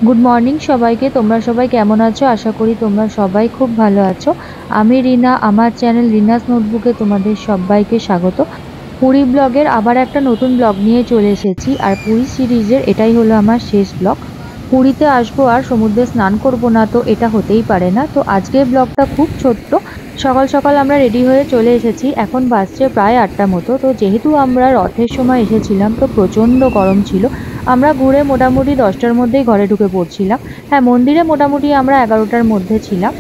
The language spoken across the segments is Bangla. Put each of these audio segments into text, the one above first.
গুড মর্নিং সবাইকে। তোমরা সবাই কেমন আছো? আশা করি তোমরা সবাই খুব ভালো আছো। আমি রিনা, আমার চ্যানেল রিনাস নোটবুকে তোমাদের সবাইকে স্বাগত। পুরী ব্লগের আবার একটা নতুন ব্লগ নিয়ে চলে এসেছি, আর পুরী সিরিজের এটাই হলো আমার শেষ ব্লগ। পুরীতে আসবো আর সমুদ্রে স্নান করব না, তো এটা হতেই পারে না। তো আজকের ব্লগটা খুব ছোট্ট। সকাল সকাল আমরা রেডি হয়ে চলে এসেছি, এখন বাজছে প্রায় 8টা মতো। তো যেহেতু আমরা রথের সময় এসেছিলাম, তো প্রচণ্ড গরম ছিল। আমরা ঘুরে মোটামুটি 10টার মধ্যেই ঘরে ঢুকে পড়ছিলাম। হ্যাঁ, মন্দিরে মোটামুটি আমরা 11টার মধ্যে ছিলাম।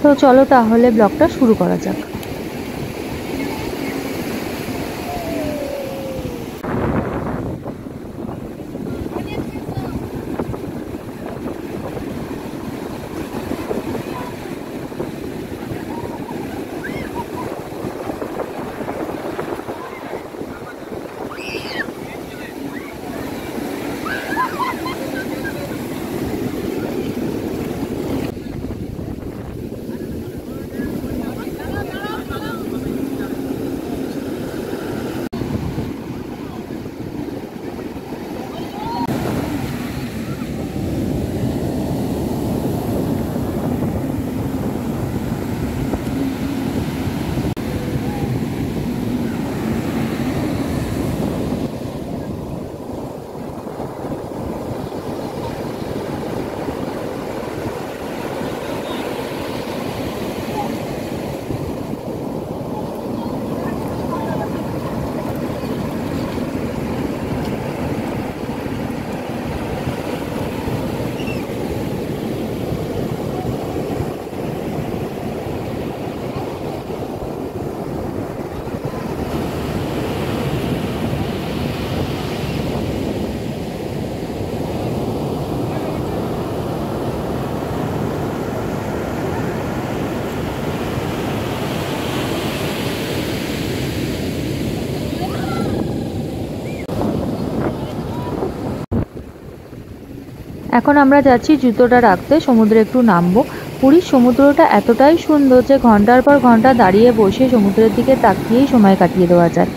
তো চলো তাহলে ব্লগটা শুরু করা যাক। এখন আমরা যাচ্ছি জুতোটা রাখতে, সমুদ্রে একটু নামবো। পুরীর সমুদ্রটা এতটাই সুন্দর যে ঘন্টার পর ঘন্টা দাঁড়িয়ে বসে সমুদ্রের দিকে তাকিয়েই সময় কাটিয়ে দেওয়া যায়।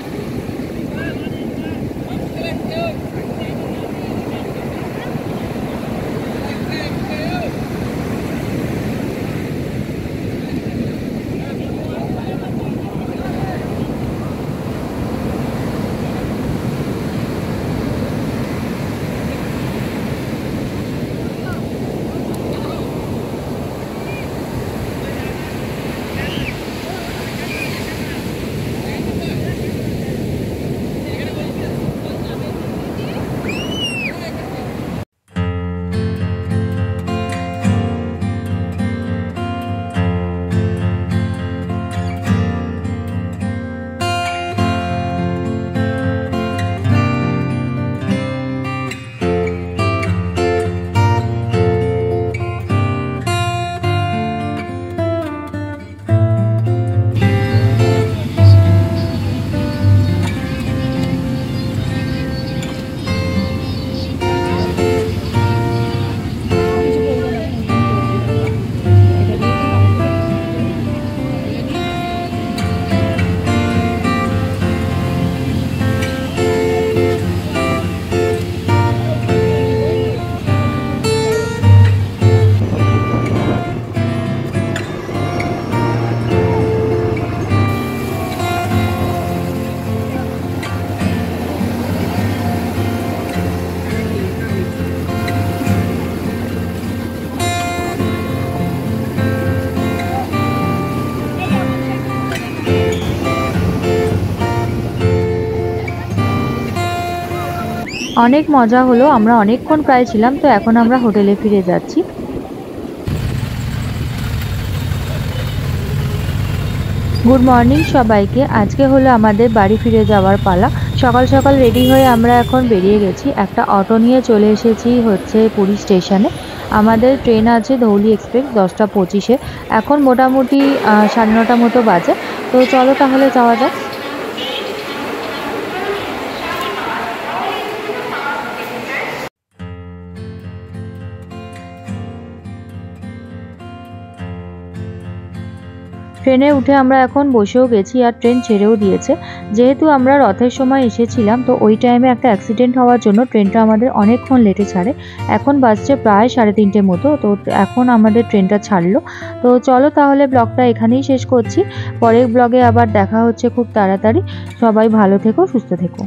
অনেক মজা হলো, আমরা অনেকক্ষণ প্রায় ছিলাম। তো এখন আমরা হোটেলে ফিরে যাচ্ছি। গুড মর্নিং সবাইকে। আজকে হলো আমাদের বাড়ি ফিরে যাওয়ার পালা। সকাল সকাল রেডি হয়ে আমরা এখন বেরিয়ে গেছি। একটা অটো নিয়ে চলে এসেছি হচ্ছে পুরী স্টেশনে। আমাদের ট্রেন আছে ধৌলি এক্সপ্রেস 10টা 25-এ। এখন মোটামুটি 9:30 মতো বাজে। তো চলো তাহলে যাওয়া যাক। ট্রেনে উঠে আমরা এখন বসেও গেছি আর ট্রেন ছেড়েও দিয়েছে। যেহেতু আমরা রথের সময় এসেছিলাম তো ওই টাইমে একটা অ্যাক্সিডেন্ট হওয়ার জন্য ট্রেনটা আমাদের অনেকক্ষণ লেটে ছাড়ে। এখন বাজছে প্রায় 3:30 মতো, তো এখন আমাদের ট্রেনটা ছাড়লো। তো চলো তাহলে ব্লগটা এখানেই শেষ করছি। পরের ব্লগে আবার দেখা হচ্ছে খুব তাড়াতাড়ি। সবাই ভালো থেকো, সুস্থ থেকো।